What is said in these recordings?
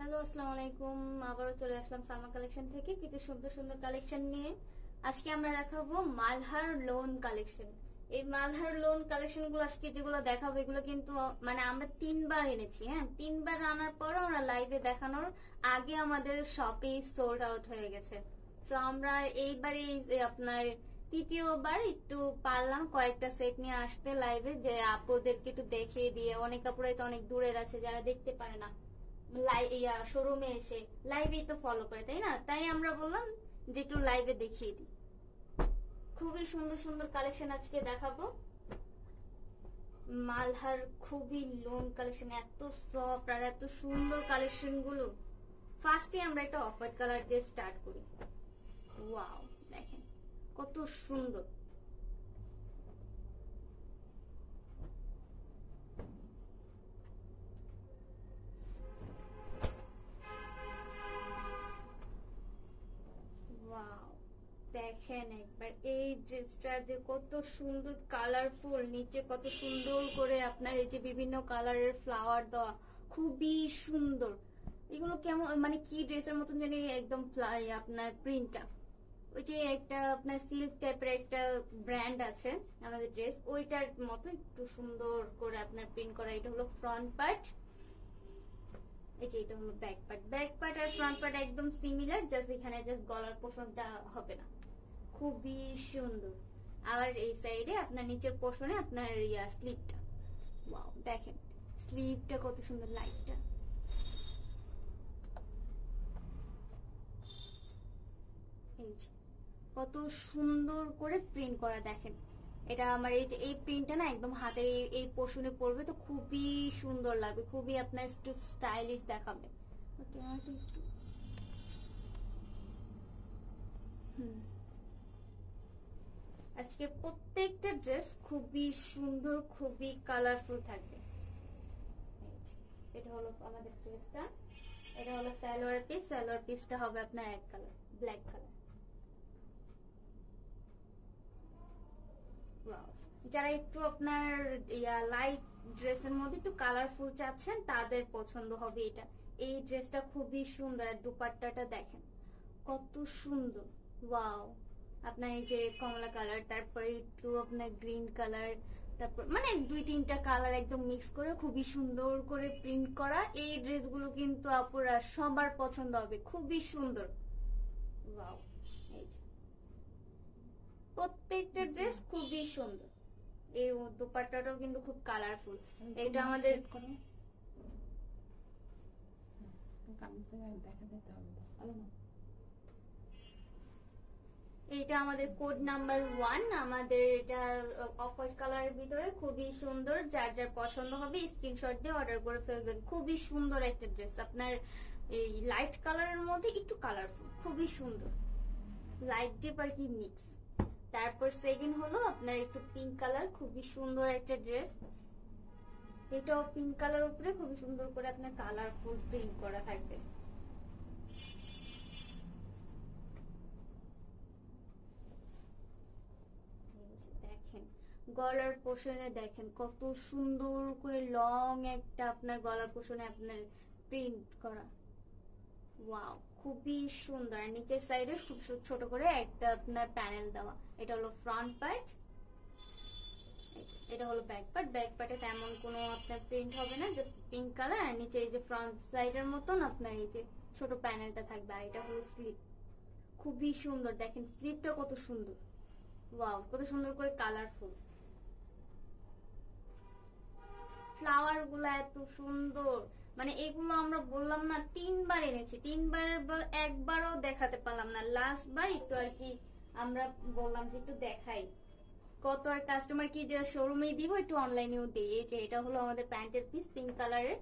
Hello, আসসালামু আলাইকুম। আবারও চলে আসলাম সালমা কালেকশন থেকে কিছু সুন্দর সুন্দর কালেকশন নিয়ে। আজকে আমরা দেখাবো মালহার লোন কালেকশন। এই মালহার লোন কালেকশন গুলো আজকে যেগুলো দেখাবো এগুলো কিন্তু মানে আমরা 3বার এনেছি। হ্যাঁ, 3বার আনার পর আমরা লাইভে দেখানোর আগে আমাদের শপে সোল্ড আউট হয়ে গেছে। তো আমরা এইবারে আপনার তৃতীয়বার একটু পারলাম কয়েকটা সেট নিয়ে আসতে লাইভে, যে আপুদেরকে একটু দেখিয়ে দিয়ে। অনেক আপুরাই তো অনেক দূরের আছে, যারা দেখতে পারে না শোরুমে এসে লাইভেই তো ফলো করে, তাই না? তাই আমরা বললাম যে একটু লাইভে দেখিয়ে দিই। খুবই সুন্দর সুন্দর কালেকশন আজকে দেখাবো। মালহার খুবই লোন কালেকশন, এত সফট আর এত সুন্দর কালেকশন গুলো। ফার্স্টে আমরা একটা অফ হোয়াইট কালার দিয়ে স্টার্ট করি। ওয়াও, দেখেন কত সুন্দর। ওয়াও, দেখেন একবার এই ড্রেসটা যে কত সুন্দর কালারফুল, নিচে কত সুন্দর করে আপনার এই যে বিভিন্ন কালারের ফ্লাওয়ার দেওয়া, খুবই সুন্দর। এগুলো কেমন মানে কি ড্রেসের মতন জানি একদম আপনার প্রিন্টটা। ওই যে একটা আপনার সিল্ক টাইপের একটা ব্র্যান্ড আছে আমাদের ড্রেস, ওইটার মতো একটু সুন্দর করে আপনার প্রিন্ট করা। এটা হলো ফ্রন্ট পার্ট, এই যে এটা হলো ব্যাক পার্ট। ব্যাক পার্ট আর ফ্রন্ট পার্ট একদম সিমিলার, জাস্ট এখানে জাস্ট গলার পোর্শনটা হবে না। খুবই সুন্দর। আর এই সাইডে আপনার নিচের পোর্শনে আপনার স্লিভটা, ওয়াও দেখেন স্লিভটা কত সুন্দর, লাইটটা। এই যে কত সুন্দর করে প্রিন্ট করা, দেখেন। এটা আমার এই যে এই প্রিন্টটা না একদম হাতের এই পোর্শনে পড়বে তো খুবই সুন্দর লাগবে, খুবই আপনার স্টাইলিশ দেখাবে। ওকে, আজকে প্রত্যেকটা ড্রেস খুবই সুন্দর, খুবই কালারফুল থাকবে। এটা হলো আমাদের ড্রেসটা, এটা হলো সালোয়ার পিস। সালোয়ার পিসটা হবে আপনার এক কালার, ব্ল্যাক কালার। যারা একটু আপনার লাইট ড্রেসের মধ্যে একটু কালারফুল চাচ্ছেন তাদের পছন্দ হবে এটা। এই ড্রেসটা খুবই সুন্দর। আর দুপাট্টাটা দেখেন কত সুন্দর, ওয়াও। আপনার এই যে কমলা কালার, তারপরে একটু আপনার গ্রিন কালার, তারপর মানে 2-3টা কালার একদম মিক্স করে খুবই সুন্দর করে প্রিন্ট করা। এই ড্রেসগুলো কিন্তু আপুরা সবার পছন্দ হবে, খুবই সুন্দর। ওয়াও, এই যে প্রত্যেকটা ড্রেস খুবই সুন্দর। এই দুপাট্টাটাও কিন্তু খুব কালারফুল। এটা আমাদের এটা আমাদের কোড নাম্বার 1। আমাদের এটা অফ হোয়াইট কালারের ভিতরে খুবই সুন্দর। যার যার পছন্দ হবে স্ক্রিনশট দিয়ে অর্ডার করে ফেলবেন। খুবই সুন্দর একটা ড্রেস, আপনার এই লাইট কালারের মধ্যে একটু কালারফুল, খুবই সুন্দর। লাইট ডিপ আর কি মিক্স। তারপর সেকেন্ড হলো আপনার একটু পিঙ্ক কালার, খুবই সুন্দর একটা ড্রেস। এটাও পিঙ্ক কালার উপরে খুবই সুন্দর করে আপনার কালারফুল প্রিন্ট করা থাকবে। দেখেন গলার পোর্শনে দেখেন কত সুন্দর করে লং একটা আপনার গলার পোর্শনে আপনার প্রিন্ট করা, ওয়াও খুবই সুন্দর। আর নিচের সাইডে খুব ছোট করে একটা আপনার প্যানেল দেওয়া। এটা হলো ফ্রন্ট পার্ট, এটা হলো ব্যাক পার্ট। ব্যাক পার্টে তেমন কোনো আপনার প্রিন্ট হবে না, জাস্ট পিঙ্ক কালার। আর নিচে এই যে ফ্রন্ট সাইডের মতন আপনার এই যে ছোট প্যানেলটা থাকবে। আর এটা হলো স্লিভ, খুবই সুন্দর। দেখেন স্লিভটা কত সুন্দর, ওয়াও কত সুন্দর করে কালারফুল। ফ্লাওয়ার গুলা এত সুন্দর, মানে এগুলো আমরা বললাম না 3বার এনেছি, 3বার একবারও দেখাতে পারলাম না, লাস্ট বার একটু আর কি আমরা বললাম যে একটু দেখাই, কত আর কাস্টমার কি যে শোরুমে দিব একটু অনলাইনেও দিই। এই যে এটা হলো আমাদের প্যান্টের পিস পিঙ্ক কালারের।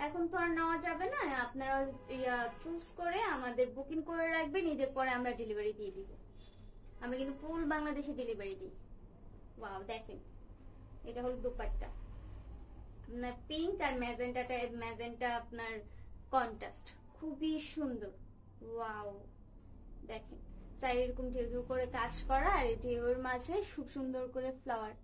এখন তো আর নেওয়া যাবে না, আপনারা চুজ করে আমাদের বুকিং করে রাখবেন, ঈদের পরে আমরা ডেলিভারি দিয়ে দিব। আমরা কিন্তু ফুল বাংলাদেশে ডেলিভারি দিই। ওয়াও দেখেন, এটা হলো দুপাট্টা, আপনার পিঙ্ক আর ম্যাজেন্টা আপনার কন্ট্রাস্ট, খুবই সুন্দর। ওয়াও দেখেন, সাইড এরকম ঢেউ ঢেউ করে কাজ করা, আর এই ঢেউয়ের মাঝে খুব সুন্দর করে ফ্লাওয়ার।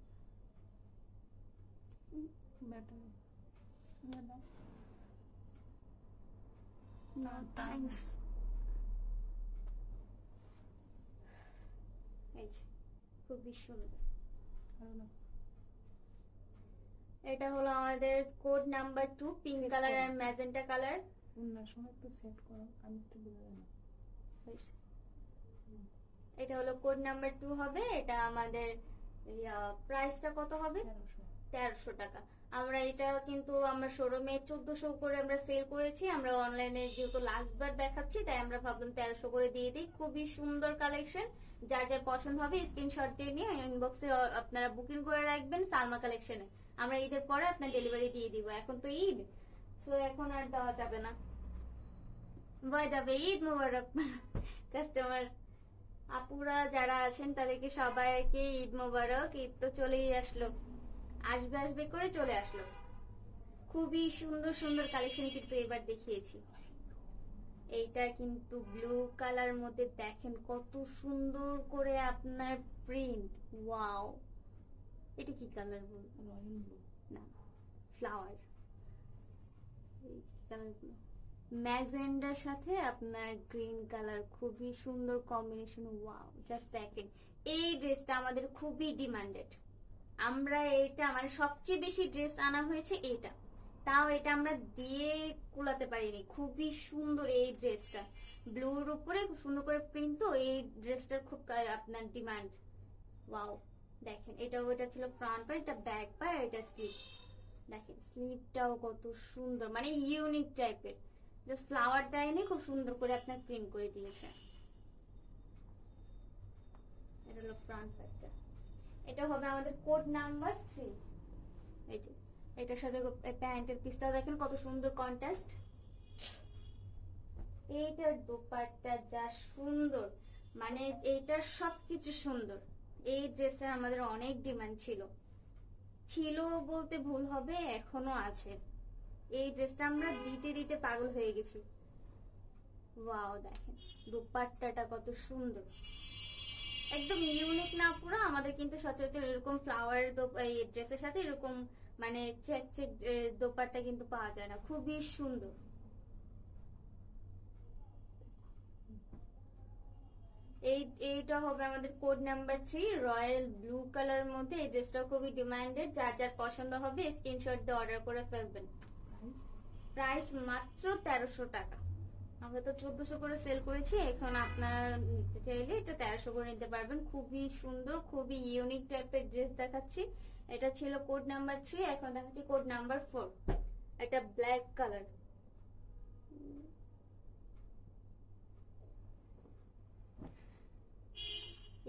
No, thanks. এই যে খুবই সুন্দর। এটা হলো আমাদের কোড নাম্বার 2, পিঙ্ক কালার আর ম্যাজেন্টা কালার। এটা হলো কোড নাম্বার 2 হবে। এটা আমাদের প্রাইসটা কত হবে? 1300 টাকা। আমরা এটা কিন্তু আমরা শোরুমে 1400 করে আমরা সেল করেছি, আমরা অনলাইনে যেহেতু লাস্ট বার দেখাচ্ছি তাই আমরা ভাবলাম 1300 করে দিয়ে দিই। খুবই সুন্দর কালেকশন, যার যার পছন্দ হবে স্ক্রিনশট দিয়ে নিয়ে ইনবক্সে আপনারা বুকিং করে রাখবেন সালমা কালেকশনে। আমরা ঈদের পরে আপনার ডেলিভারি দিয়ে দিব। এখন তো ঈদ, সো এখন আর দেওয়া যাবে না, বয় যাবে। ঈদ মোবারক কাস্টমার আপুরা যারা আছেন তাদেরকে সবাইকে ঈদ মোবারক। ঈদ তো চলেই আসলো, আসবে আসবে করে চলে আসলো। খুবই সুন্দর সুন্দর কালেকশন কিন্তু এবার দেখিয়েছি। এইটা কিন্তু ব্লু কালার মধ্যে দেখেন কত সুন্দর করে আপনার প্রিন্ট। ওয়াও, এটা কি কালার বলবো না, ফ্লাওয়ার। এই কালারগুলো ম্যাজেন্ডার সাথে আপনার গ্রিন কালার, খুবই সুন্দর কম্বিনেশন। ওয়াও, জাস্ট দেখেন, এই ড্রেসটা আমাদের খুবই ডিমান্ডেড। আমরা এটা মানে সবচেয়ে বেশি ড্রেস আনা হয়েছে এইটা, তাও এটা আমরা দিয়ে কুলাতে পারিনি। খুবই সুন্দর এই ড্রেসটা, ব্লুর উপরে খুব সুন্দর করে প্রিন্ট, তো এই ড্রেসটার খুব আপনার ডিমান্ড। ওয়াও দেখেন, এটা ছিল ফ্রন্ট পার্ট, এটা ব্যাক পার্ট, এটা স্লিভ। দেখেন স্লিভটাও কত সুন্দর, মানে ইউনিক টাইপের, জাস্ট ফ্লাওয়ার দেয়নি, খুব সুন্দর করে আপনার প্রিন্ট করে দিয়েছে। এটা হলো ফ্রন্ট পার্টটা। এটা হবে আমাদের কোড নাম্বার 3। এই যে এটার সাথে প্যান্টের পিসটাও দেখেন কত সুন্দর কন্ট্রাস্ট। এইটার দোপাট্টা যা সুন্দর, মানে এইটার সবকিছু সুন্দর। এই ড্রেসটার আমাদের অনেক ডিমান্ড ছিল, ছিল বলতে ভুল হবে, এখনো আছে। এই ড্রেসটা আমরা দিতে দিতে পাগল হয়ে গেছি। ওয়াও দেখেন দোপাট্টাটা কত সুন্দর, একদম ইউনিক না পুরো। আমাদের কিন্তু সচরাচর এরকম ফ্লাওয়ার ড্রেসের সাথে এরকম মানে চেক চেক দোপাট্টা কিন্তু পাওয়া যায় না, খুবই সুন্দর। এইটা হবে আমাদের code number 3, royal blue colour মধ্যে। এই ড্রেসটা খুবই ডিমান্ডেড, যার যার পছন্দ হবে স্ক্রিনশট দিয়ে অর্ডার করে ফেলবেন। প্রাইস মাত্র 1300 টাকা। আমরা তো 1400 করে সেল করেছি, এখন আপনারা নিতে চাইলে এটা 1300 করে নিতে পারবেন। খুবই সুন্দর, খুবই ইউনিক টাইপের ড্রেস দেখাচ্ছি। এটা ছিল কোড নাম্বার 3, এখন দেখাচ্ছি কোড নাম্বার 4। এটা ব্ল্যাক কালার।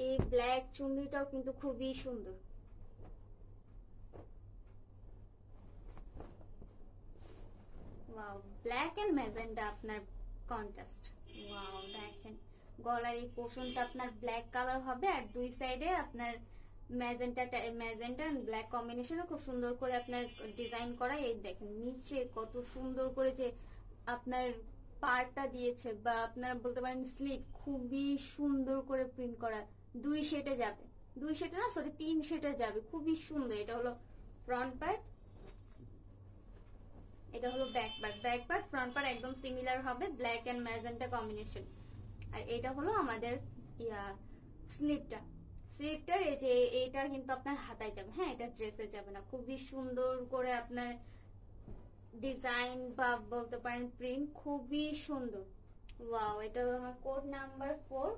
এই ব্ল্যাক চুন্নিটাও কিন্তু খুবই সুন্দর। ওয়াও, ব্ল্যাক এন্ড ম্যাজেন্টা আপনার কন্ট্রাস্ট। ওয়াও দেখেন, গলার এই পোর্শনটা আপনার ব্ল্যাক কালার হবে, আর দুই সাইডে আপনার ম্যাজেন্টা এন্ড ব্ল্যাক কম্বিনেশনে খুব সুন্দর করে আপনার ডিজাইন করা। এই দেখেন নিচে কত সুন্দর করে যে আপনার পাড়টা দিয়েছে, বা আপনারা বলতে পারেন স্লিভ, খুবই সুন্দর করে প্রিন্ট করা। 2 শেডে যাবে, 2 শেডে না সরি 3 শেডে যাবে, খুবই সুন্দর। এটা হলো ফ্রন্ট পার্ট, এটা হলো ব্যাক পার্ট ফ্রন্ট পার্ট একদম সিমিলার হবে, ব্ল্যাক এন্ড ম্যাজেন্টা কম্বিনেশন। আর এটা হলো আমাদের স্লিভটার এই যে এটা কিন্তু আপনার হাতায় যাবে, হ্যাঁ এটা ড্রেসে যাবে না। খুবই সুন্দর করে আপনার ডিজাইন বা বলতে পারেন প্রিন্ট, খুবই সুন্দর। ওয়াও, এটা হলো আমার code number 4,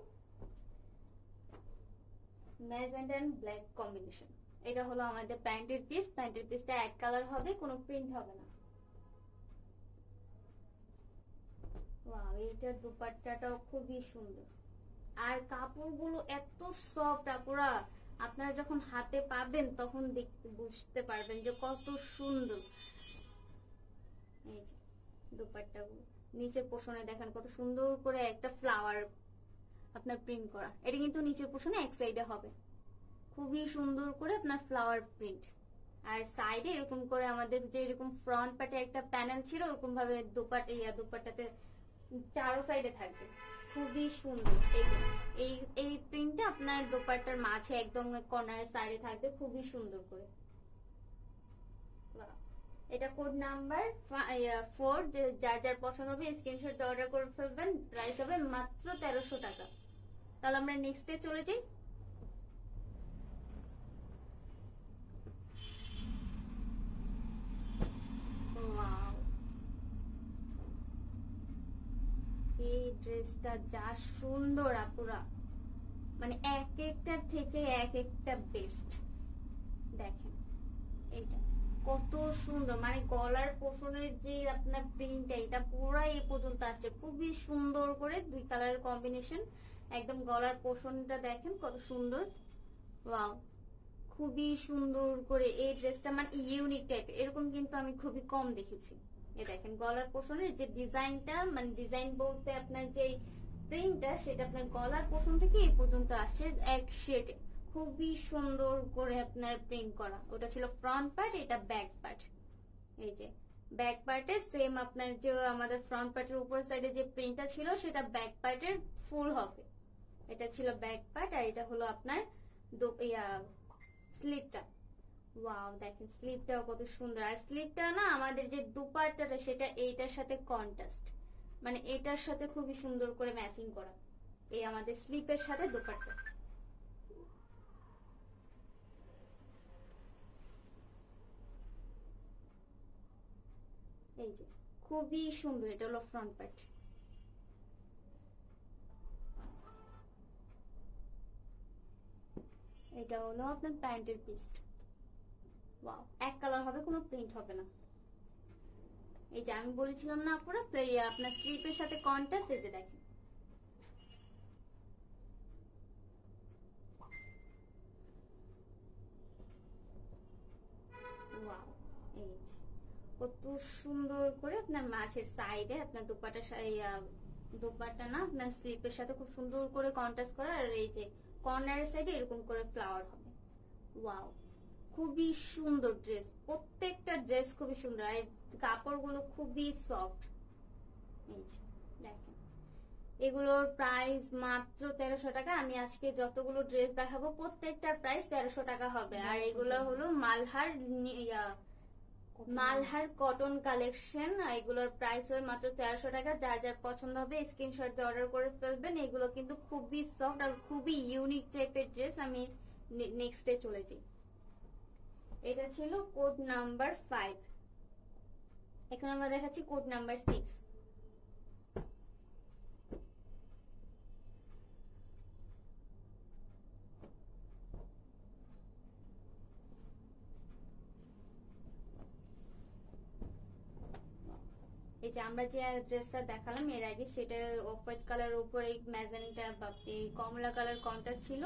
magenta and black combination. এটা হলো আমাদের প্যান্টের পিসটা এক কালার হবে, কোনো প্রিন্ট হবে না। ওয়াও, এইটার দুপাট্টাটাও খুবই সুন্দর। আর কাপড়গুলো এত সফট আপুরা, আপনারা যখন হাতে পাবেন তখন দেখতে বুঝতে পারবেন যে কত সুন্দর। এই যে দুপাট্টাগুলো নিচের পোষণে দেখেন কত সুন্দর করে একটা ফ্লাওয়ার আপনার প্রিন্ট করা। এটা কিন্তু নিচের পোষণে এক সাইডে হবে, খুবই সুন্দর করে আপনার ফ্লাওয়ার প্রিন্ট। আর সাইডে এরকম করে আমাদের যে এরকম ফ্রন্ট পার্টে একটা প্যানেল ছিল ওরকম ভাবে দুপাট্টাতে চারো সাইডে থাকবে, খুবই সুন্দর। এই যে এই এই প্রিন্টটা আপনার দোপাট্টার মাঝে একদম কর্নারের সাইডে থাকবে, খুবই সুন্দর করে। বাহ। এটা কোড নাম্বার 4, যে যার যার পছন্দ হবে স্ক্রিনশট অর্ডার করে ফেলবেন। প্রাইস হবে মাত্র 1300 টাকা। তাহলে আমরা নেক্সটে চলে যাই। ওয়াও, এই ড্রেসটা যা সুন্দর আপুরা, মানে এক একটার থেকে এক একটা বেস্ট। দেখেন এইটা কত সুন্দর, মানে গলার পোষণের যে আপনার প্রিন্টটা এটা পুরো এই পর্যন্ত আসছে, খুবই সুন্দর করে দুই কালারের কম্বিনেশন। একদম গলার পোষণটা দেখেন কত সুন্দর। ওয়াও, খুবই সুন্দর করে এই ড্রেসটা, মানে ইউনিক টাইপের, এরকম কিন্তু আমি খুবই কম দেখেছি। এই দেখেন গলার পোষণের যে ডিজাইনটা, মানে ডিজাইন বলতে আপনার যে প্রিন্টটা সেটা আপনার গলার পোষণ থেকে এই পর্যন্ত আসছে এক শেডে, খুবই সুন্দর করে আপনার প্রিন্ট করা। ওটা ছিল ফ্রন্ট পার্ট, এটা ব্যাক পার্ট। এই যে ব্যাক পার্টে সেম আপনার যে আমাদের ফ্রন্ট পার্টের উপর সাইডে যে প্রিন্টটা ছিল সেটা ব্যাক পার্টের ফুল হবে। এটা ছিল ব্যাক পার্ট, আর এটা হলো আপনার স্লিপটা। ওয়াও, দেখেন স্লিপটাও কত সুন্দর। আর স্লিপটা না আমাদের যে দুপাট্টাটা সেটা এইটার সাথে কন্ট্রাস্ট, মানে এটার সাথে খুবই সুন্দর করে ম্যাচিং করা, এই আমাদের স্লিপের সাথে দুপাট্টা। এই যে খুবই সুন্দর, এটা হলো ফ্রন্ট পার্ট। এটা হলো আপনার প্যান্টের পিস। ওয়াও, এক কালার হবে, কোনো প্রিন্ট হবে না। এই যে আমি বলেছিলাম না আপুরা, তো এই আপনার স্লিপের সাথে কন্ট্রাস্ট, এই যে দেখেন ওয়াও, এই যে কত সুন্দর করে আপনার মাছের সাইডে আপনার দুপাট্টা না আপনার স্লিপের সাথে খুব সুন্দর করে কন্ট্রাস্ট করা। আর এই যে কর্নারের সাইডে এরকম করে ফ্লাওয়ার হবে। ওয়াও, খুবই সুন্দর ড্রেস, প্রত্যেকটা ড্রেস খুবই সুন্দর। আর কাপড়গুলো খুবই সফট। এই যে দেখেন এগুলোর প্রাইস মাত্র 1300 টাকা। আমি আজকে যতগুলো ড্রেস দেখাবো প্রত্যেকটার প্রাইস 1300 টাকা হবে। আর এগুলো হলো মালহার কটন কালেকশন, এগুলোর প্রাইস হয় মাত্র 1300 টাকা। যার যার পছন্দ হবে স্ক্রিনশট দিয়ে অর্ডার করে ফেলবেন। এগুলো কিন্তু খুবই সফট আর খুবই ইউনিক টাইপের ড্রেস। আমি নেক্সটে চলে যাই। এটা ছিল কোড নাম্বার 5। এখন আমরা দেখাচ্ছি কোড নাম্বার 6। এই যে আমরা যে ড্রেসটা দেখালাম এর আগে, সেটা অফ হোয়াইট কালার উপরে ম্যাজেন্টা বা কমলা কালার কন্ট্রাস্ট ছিল।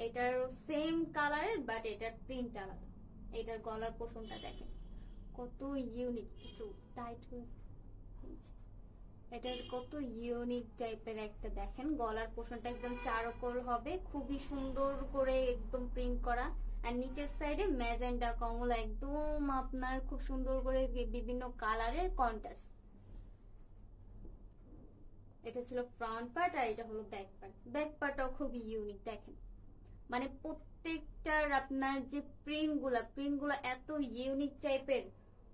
এটার সেম কালারের, বাট এটার প্রিন্ট আলাদা। এটার গলার পোষণটা দেখেন কত ইউনিক, একটু টাইট। এটা কত ইউনিক টাইপের একটা, দেখেন গলার পোষণটা একদম চারকোল হবে, খুবই সুন্দর করে একদম প্রিন্ট করা। আর নিচের সাইডে ম্যাজেন্টা কমলা একদম আপনার খুব সুন্দর করে বিভিন্ন কালারের কন্ট্রাস্ট। এটা ছিল ফ্রন্ট পার্ট, আর এটা হলো ব্যাক পার্ট। ব্যাক পার্টটাও খুবই ইউনিক, দেখেন মানে প্রত্যেকটার আপনার যে প্রিন্টগুলো এত ইউনিক টাইপের,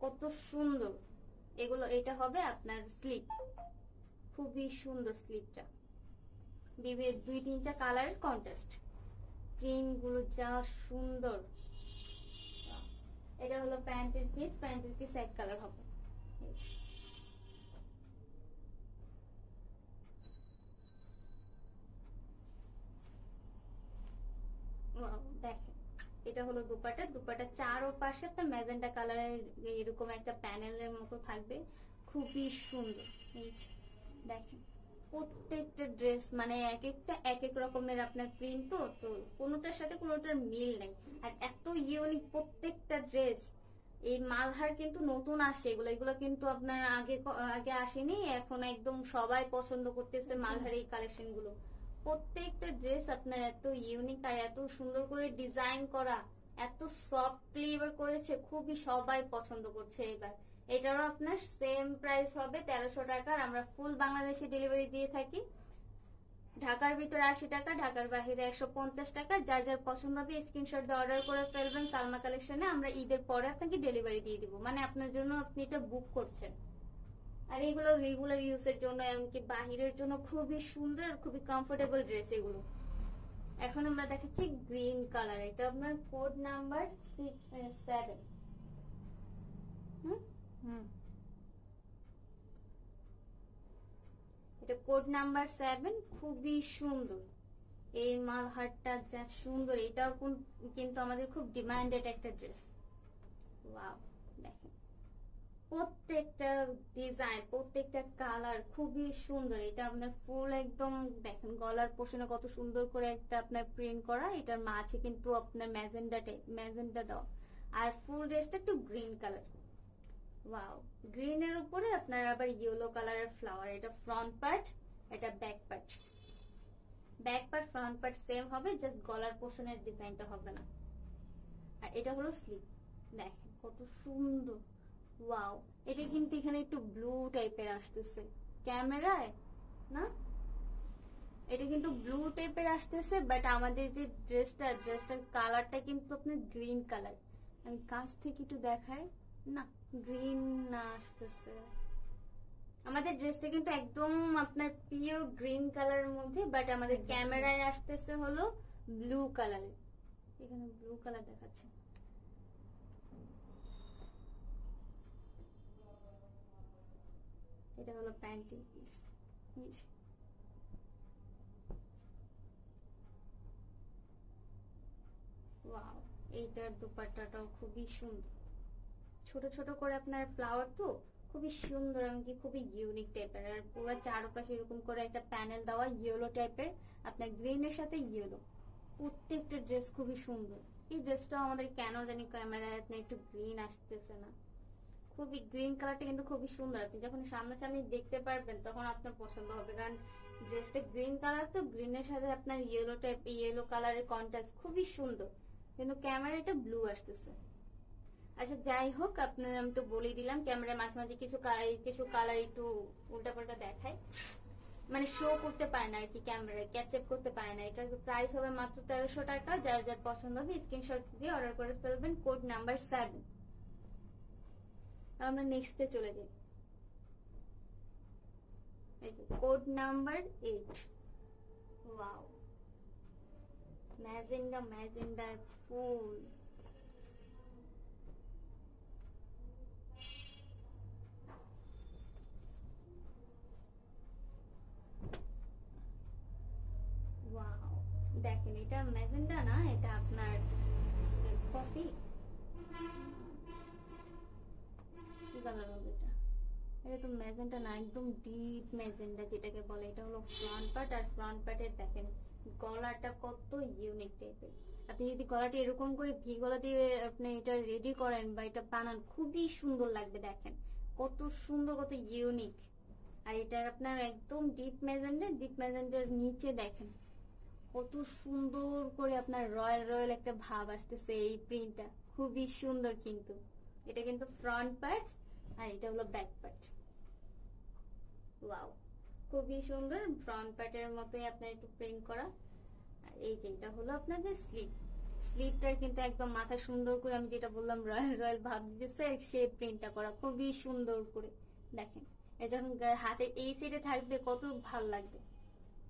কত সুন্দর এগুলো। এটা হবে আপনার স্লিপ, খুবই সুন্দর স্লিপটা, দুই তিনটা কালারের কন্ট্রাস্ট, প্রিন্টগুলো যা সুন্দর। এটা হলো প্যান্টের পিস এক কালার হবে। দেখেন এটা হলো দুপাট্টা চারো পাশে আপনার ম্যাজেন্টা কালারের এরকম একটা প্যানেলের মতো থাকবে, খুবই সুন্দর। এই দেখেন প্রত্যেকটা ড্রেস মানে এক একটা এক এক রকমের আপনার প্রিন্ট, তো তো কোনোটার সাথে কোনোটার মিল নেই। আর এত ইউনিক প্রত্যেকটা ড্রেস। এই মালহার কিন্তু নতুন আসছে, এগুলো এগুলো কিন্তু আপনার আগে আগে আসেনি, এখন একদম সবাই পছন্দ করতেছে মালহার এই কালেকশন গুলো। প্রত্যেকটা ড্রেস আপনার এত ইউনিক আর এত সুন্দর করে ডিজাইন করা, এত সফটলি এবার করেছে, খুবই সবাই পছন্দ করছে এবার। এটারও আপনার সেম প্রাইস হবে 1300 টাকা। আর আমরা ফুল বাংলাদেশে ডেলিভারি দিয়ে থাকি। ঢাকার ভিতরে 80 টাকা, ঢাকার বাইরে 150 টাকা। যার যার পছন্দ হবে স্ক্রিনশট দিয়ে অর্ডার করে ফেলবেন সালমা কালেকশনে। আমরা ঈদের পরে আপনাকে ডেলিভারি দিয়ে দিব, মানে আপনার জন্য আপনি এটা বুক করছেন। আর এগুলো রেগুলার ইউজের জন্য, এমনকি বাহিরের জন্য খুবই সুন্দর আর খুবই কমফোর্টেবল ড্রেস এগুলো। এখন আমরা দেখাচ্ছি গ্রিন কালার, এটা আপনার কোড নাম্বার 7। এটা কোড নাম্বার 7, খুবই সুন্দর এই মালহারটা, যা সুন্দর। এটাও কিন্তু আমাদের খুব ডিমান্ডেড একটা ড্রেস। ওয়াও, দেখেন প্রত্যেকটা ডিজাইন, প্রত্যেকটা কালার খুবই সুন্দর। এটা আপনার ফুল একদম দেখেন গলার পোর্শনে কত সুন্দর করে একটা আপনার প্রিন্ট করা, এটার মাঝে কিন্তু আপনার ম্যাজেন্ডা দেওয়া। আর ফুল ড্রেসটা একটু গ্রিন কালার। ওয়াও, গ্রিনের উপরে আপনার আবার ইয়েলো কালারের ফ্লাওয়ার। এটা ফ্রন্ট পার্ট, এটা back part. Back part front part same হবে, জাস্ট গলার পোর্শনের ডিজাইনটা হবে না। আর এটা হলো স্লিভ, দেখেন কত সুন্দর। ওয়াও, এটা কিন্তু এখানে একটু ব্লু টাইপের আসতেছে ক্যামেরায়, না এটা কিন্তু ব্লু টাইপের আসতেছে, বাট আমাদের যে ড্রেসটার কালারটা কিন্তু আপনার গ্রিন কালার। আমি কাছ থেকে একটু দেখাই, না গ্রিন না আসতেছে। আমাদের ড্রেসটা কিন্তু একদম আপনার পিওর গ্রিন কালারের মধ্যে, বাট আমাদের ক্যামেরায় আসতেছে হলো ব্লু কালার। এখানে ব্লু কালার দেখাচ্ছে। এটা হলো প্যান্টের পিস। ওয়াও, এইটার দুপাট্টাটাও খুবই সুন্দর, ছোট ছোট করে আপনার ফ্লাওয়ার, তো খুবই সুন্দর, এমনকি খুবই ইউনিক টাইপের। আর পুরো চারপাশে এরকম করে একটা প্যানেল দেওয়া ইয়েলো টাইপের, আপনার গ্রিনের সাথে ইয়েলো। প্রত্যেকটা ড্রেস খুবই সুন্দর। এই ড্রেসটা আমাদের কেন জানি ক্যামেরায় আপনার একটু গ্রিন আসতেছে না, খুবই গ্রিন কালারটা কিন্তু খুবই সুন্দর। আপনি যখন সামনাসামনি দেখতে পারবেন তখন আপনার পছন্দ হবে, কারণ ড্রেসটা গ্রিন কালার, তো গ্রিনের সাথে আপনার ইয়েলো কালারের কন্ট্রাস্ট খুবই সুন্দর, কিন্তু ক্যামেরা এটা ব্লু আসতেছে। আচ্ছা যাই হোক, আপনার আমি তো বলেই দিলাম ক্যামেরায় মাঝে মাঝে কিছু কালার একটু উল্টাপাল্টা দেখায়, মানে শো করতে পারে না আর কি, ক্যামেরায় ক্যাপচার করতে পারে না। এটার প্রাইস হবে মাত্র 1300 টাকা। যার যার পছন্দ হবে স্ক্রিনশট দিয়ে অর্ডার করে ফেলবেন, কোড নাম্বার 7। আমরা নেক্সটে চলে যাই, এই যে কোড নাম্বার 8। ওয়াও, ম্যাজেন্ডা ফুল। ওয়াও, দেখেন এটা ম্যাজেন্ডা না, এটা আপনার কফি, কি কালার হবে এটা? এটা তো ম্যাজেন্টা না, একদম ডিপ ম্যাজেন্টা যেটাকে বলে। এটা হলো ফ্রন্ট পার্ট। আর ফ্রন্ট পার্টের দেখেন গলাটা কত ইউনিক টাইপের। আপনি যদি গলাটি এরকম করে ভি গলা দিয়ে আপনি এটা রেডি করেন বা এটা বানান, খুবই সুন্দর লাগবে। দেখেন কত সুন্দর, কত ইউনিক। আর এটার আপনার একদম ডিপ ম্যাজেন্টার নিচে দেখেন কত সুন্দর করে আপনার রয়্যাল একটা ভাব আসতেছে। এই প্রিন্টটা খুবই সুন্দর, কিন্তু এটা কিন্তু ফ্রন্ট পার্ট আর এটা হলো ব্যাক পার্ট। ওয়াও, খুবই সুন্দর, ফ্রন্ট পার্টের মতোই আপনার একটু প্রিন্ট করা। আর এই যে এটা হলো আপনাদের স্লিপটার কিন্তু একদম মাথা সুন্দর করে, আমি যেটা বললাম রয়্যাল ভাব দিতেছে, সে প্রিন্টটা করা খুবই সুন্দর করে। দেখেন এটা যখন হাতে এই সাইডে থাকবে কত ভালো লাগবে।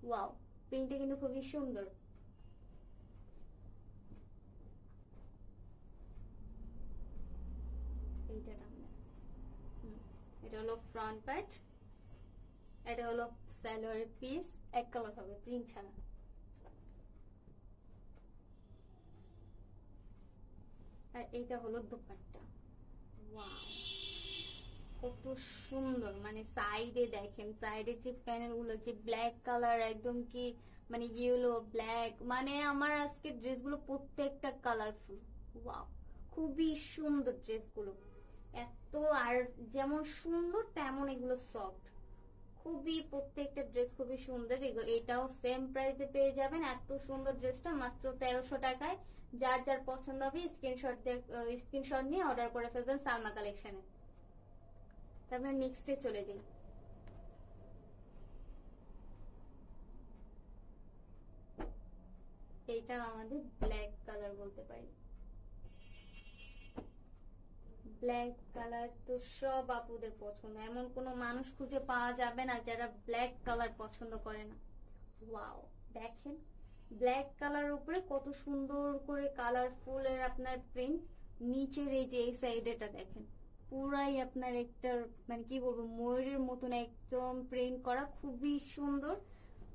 ওয়াও, প্রিন্টটা কিন্তু খুবই সুন্দর। এটা হলো ফ্রন্ট পার্ট, এটা হলো সালোয়ারের পিস, এক কালার হবে প্রিন্ট ছাড়া। আর এইটা হলো দুপাট্টা। ওয়াও, কত সুন্দর, মানে সাইডে দেখেন, সাইডের যে প্যানেল গুলো যে ব্ল্যাক কালার, একদম কি মানে ইয়েলো ব্ল্যাক, মানে আমার আজকে ড্রেসগুলো প্রত্যেকটা কালারফুল। ওয়াও, খুবই সুন্দর ড্রেসগুলো, এত আর যেমন সুন্দর তেমন এগুলো সফট, খুবই প্রত্যেকটা ড্রেস খুবই সুন্দর। এটাও সেম প্রাইসে পেয়ে যাবেন। এত সুন্দর ড্রেসটা মাত্র 1300 টাকায়। যার যার পছন্দ হবে স্ক্রিনশট নিয়ে অর্ডার করে ফেলবেন সালমা কালেকশনে। তারপরে নেক্সটে চলে যাই। এইটা আমাদের ব্ল্যাক কালার বলতে পারি। ব্ল্যাক কালার তো সব আপুদের পছন্দ, এমন কোনো মানুষ খুঁজে পাওয়া যাবে না যারা ব্ল্যাক কালার পছন্দ করে না। ওয়াও, দেখেন ব্ল্যাক কালার উপরে কত সুন্দর করে কালারফুল এর আপনার প্রিন্ট। নিচের এই যে এই সাইডেটা দেখেন, পুরাই আপনার একটা মানে কি বলবো ময়ূরের মতন একদম প্রিন্ট করা, খুবই সুন্দর।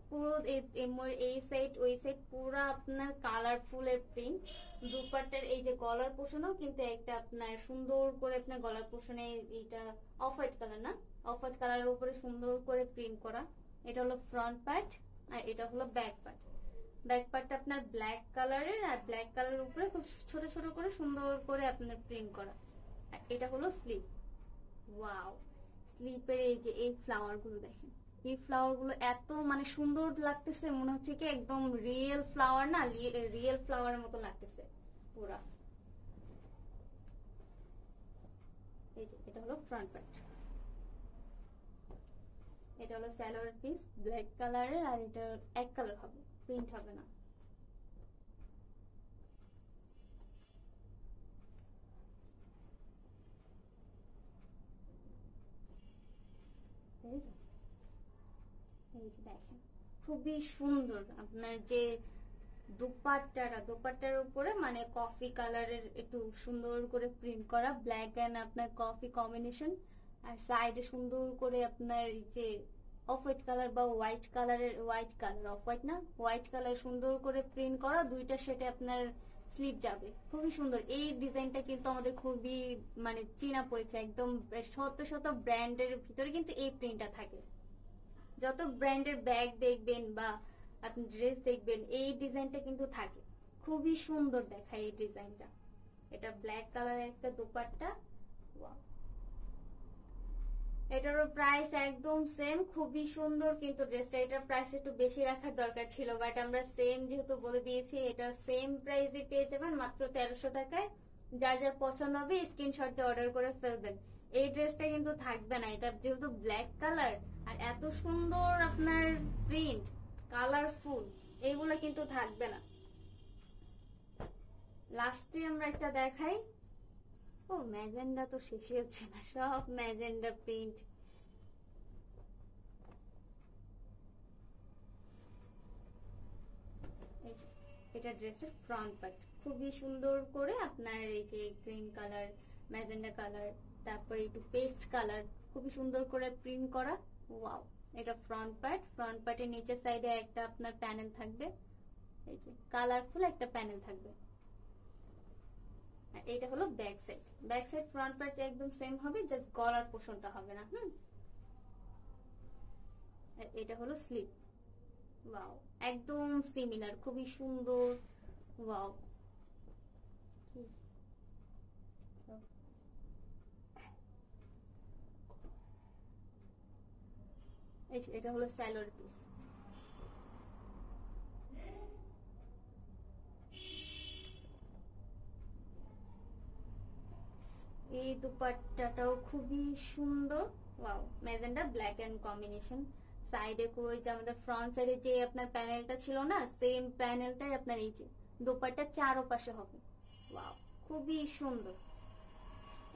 পুরো এই সাইড ওই সাইড পুরো আপনার কালারফুল এর প্রিন্ট। দুপাট্টার এই যে গলার পোষণও কিন্তু একটা আপনার সুন্দর করে আপনার গলার পোষণে এইটা অফ হোয়াইট কালার, না অফ হোয়াইট কালারের উপরে সুন্দর করে প্রিন্ট করা। এটা হলো ফ্রন্ট পার্ট আর এটা হলো ব্যাক পার্ট। ব্যাক পার্টটা আপনার ব্ল্যাক কালারের, আর ব্ল্যাক কালারের উপরে খুব ছোট ছোট করে সুন্দর করে আপনার প্রিন্ট করা। আর এটা হলো স্লিপ। ওয়াও, স্লিপের এই যে এই ফ্লাওয়ার গুলো দেখেন, এই ফ্লাওয়ার গুলো এত মানে সুন্দর লাগতেছে, মনে হচ্ছে কি একদম রিয়েল ফ্লাওয়ার, না রিয়েল ফ্লাওয়ারের মতো লাগতেছে পুরা। এই যে এটা হলো ফ্রন্ট পার্ট, এটা হলো সালোয়ার পিস ব্ল্যাক কালারের, আর এটা এক কালার হবে, প্রিন্ট হবে না। এই যে দেখেন খুবই সুন্দর আপনার যে দোপাট্টার উপরে মানে কফি কালারের একটু সুন্দর করে প্রিন্ট করা, ব্ল্যাক এন্ড আপনার কফি কম্বিনেশন। আর সাইডে সুন্দর করে আপনার এই যে অফ হোয়াইট কালার বা হোয়াইট কালারের, হোয়াইট কালার অফ হোয়াইট না হোয়াইট কালার সুন্দর করে প্রিন্ট করা, দুইটা সেটে আপনার স্লিপ যাবে, খুবই সুন্দর। এই ডিজাইনটা কিন্তু আমাদের খুবই মানে চীনা পরিচয়, একদম শত শত ব্র্যান্ডের ভিতরে কিন্তু এই প্রিন্টটা থাকে। যত ব্র্যান্ডের ব্যাগ দেখবেন বা আপনি ড্রেস দেখবেন এই ডিজাইনটা কিন্তু থাকে, খুবই সুন্দর দেখায় এই ডিজাইনটা। এটা ব্ল্যাক কালারের একটা দোপাট্টা। এটারও প্রাইস একদম সেম, খুবই সুন্দর, কিন্তু ড্রেসটা এটার প্রাইস একটু বেশি রাখার দরকার ছিল, বাট আমরা সেম যেহেতু বলে দিয়েছি, এটা সেম প্রাইসে পেয়ে যাবেন মাত্র 1300 টাকায়। যার যার পছন্দ হবে স্ক্রিনশট দিয়ে অর্ডার করে ফেলবেন। এই ড্রেসটা কিন্তু থাকবে না, এটা যেহেতু ব্ল্যাক কালার আর এত সুন্দর আপনার প্রিন্ট কালারফুল, এইগুলো কিন্তু থাকবে না। লাস্টে আমরা একটা দেখাই। ও ম্যাজেন্ডা তো শেষই হচ্ছে না, সব ম্যাজেন্ডা প্রিন্ট। এটা ড্রেসের ফ্রন্ট পার্ট, খুবই সুন্দর করে আপনার এই যে গ্রিন কালার, ম্যাজেন্ডা কালার, তারপরে একটু পেস্ট কালার, খুবই সুন্দর করে প্রিন্ট করা। ওয়াও, এটা ফ্রন্ট পার্ট। ফ্রন্ট পার্টের নিচের সাইডে একটা আপনার প্যানেল থাকবে, এই যে কালারফুল একটা প্যানেল থাকবে। আর এটা হলো back side. Back side front part একদম সেম হবে, জাস্ট গলার পোর্শনটা হবে না। এটা হলো স্লিপ। ওয়াও, একদম সিমিলার, খুবই সুন্দর। ওয়াও, এটা হলো সালোয়ার পিস। এই দুপাট্টাটাও খুবই সুন্দর। Wow, magenta black and combination. সাইডে কই যে আমাদের ফ্রন্ট সাইডে যে আপনার প্যানেলটা ছিল না, সেম প্যানেলটাই আপনার এই যে দুপাট্টা চারো পাশে হবে। ওয়াও, খুবই সুন্দর।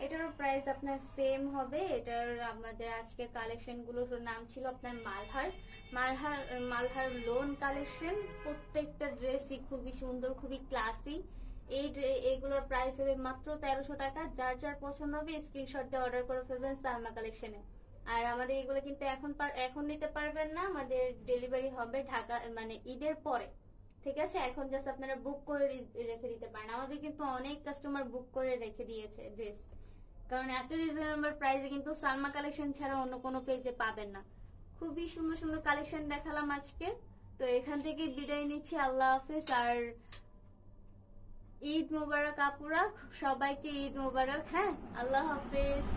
এটারও প্রাইস আপনার সেম হবে। এটার আমাদের আজকে কালেকশন গুলোর নাম ছিল আপনার মালহার। Malhar Malhar lawn collection. প্রত্যেকটা ড্রেসই খুবই সুন্দর, খুবই ক্লাসি। এইগুলোর প্রাইস হবে মাত্র 1300 টাকা। যার যার পছন্দ হবে স্ক্রিনশট দিয়ে অর্ডার করে ফেলবেন সালমা কালেকশনে। আর আমাদের এগুলো কিন্তু এখন নিতে পারবেন না, আমাদের ডেলিভারি হবে ঢাকা মানে ঈদের পরে। ঠিক আছে, এখন জাস্ট আপনারা বুক করে রেখে দিতে পারেন। আমাদের কিন্তু অনেক কাস্টমার বুক করে রেখে দিয়েছে ড্রেস, কারণ এত রিজনেবল প্রাইসে কিন্তু সালমা কালেকশন ছাড়া অন্য কোনো পেজে পাবেন না। খুবই সুন্দর সুন্দর কালেকশন দেখালাম আজকে। তো এখান থেকে বিদায় নিচ্ছি, আল্লাহ হাফেজ। আর ঈদ মোবারক আপুরা, সবাইকে ঈদ মোবারক। হ্যাঁ, আল্লাহ হাফেজ।